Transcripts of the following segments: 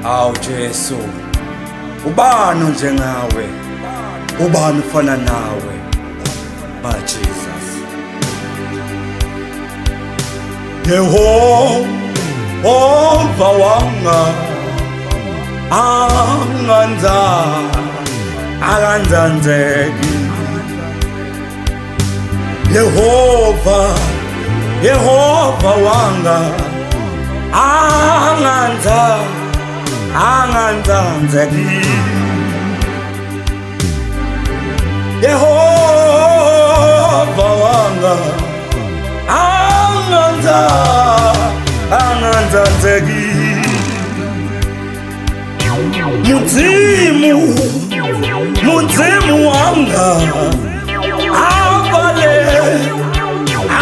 Awu Jesu, ubani njengawe, ubani ufana nawe, ma Jesus. Yehova wanga akanzanzeki. Yehova wanga anganzanzeki. Yehova wanga anganzanzeki. Muzimu wanga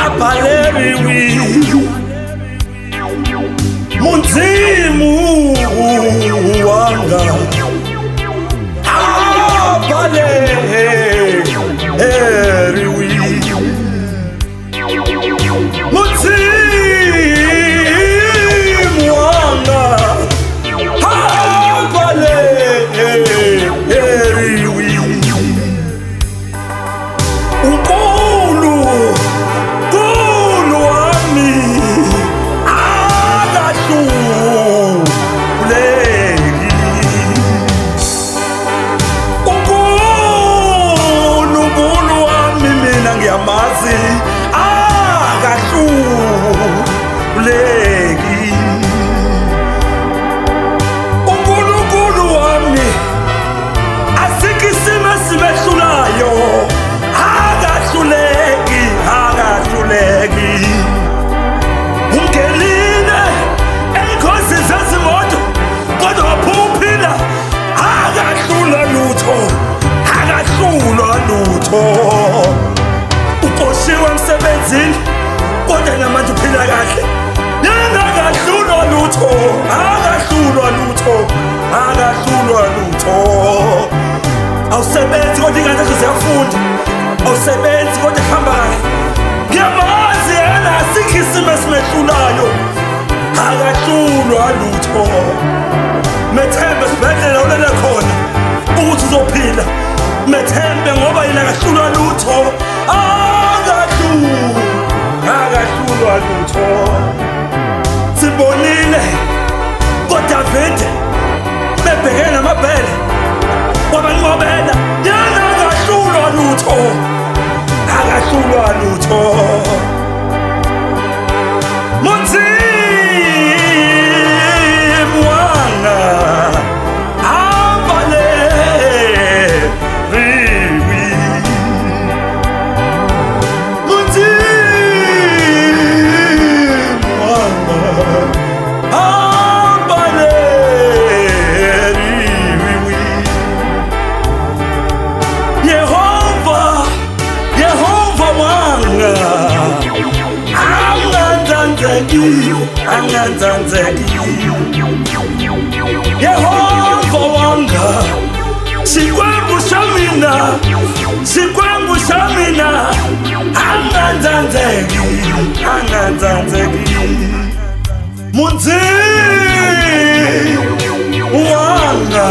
abaleriwi. Muzimu wanga abaleriwi. Muzimu wanga abaleriwi. Unkulu wami akahluleki. Unkulunkulu wami mina ngiyamazi akahluleki. Unkulunkulu wami asikho isimo esimehlulayo. Akahluleki. Ungenile ey'ngozi zezimoto kodwa waphuphila. Akahlulwa lutho. Uqoshiwe emsebenzini kodwa namanje uphila kahle. Yena akahlulwa lutho. Awusebenzi kodwa ingane zakho ziyafunda. Awusebenzi kodwa kuhamba kahle. Ngiyamazi yena asikho isimo esimehlulayo. Akahlulwa lutho. Methembe esibhedlela ulele khona ukuthi uzophila. Methembe ngoba yena akahlulwa lutho. Akahlulwa lutho. Sibonile koDavide bebhekene namabhele wabanqobela. Yena akahlulwa lutho. Muzimu wanga abaleriwi. Muzimu wanga abaleriwi. Yehova wanga anganzanzeki. Yehova wanga xikwembu xa mina anganzanzeki. Muzimu wanga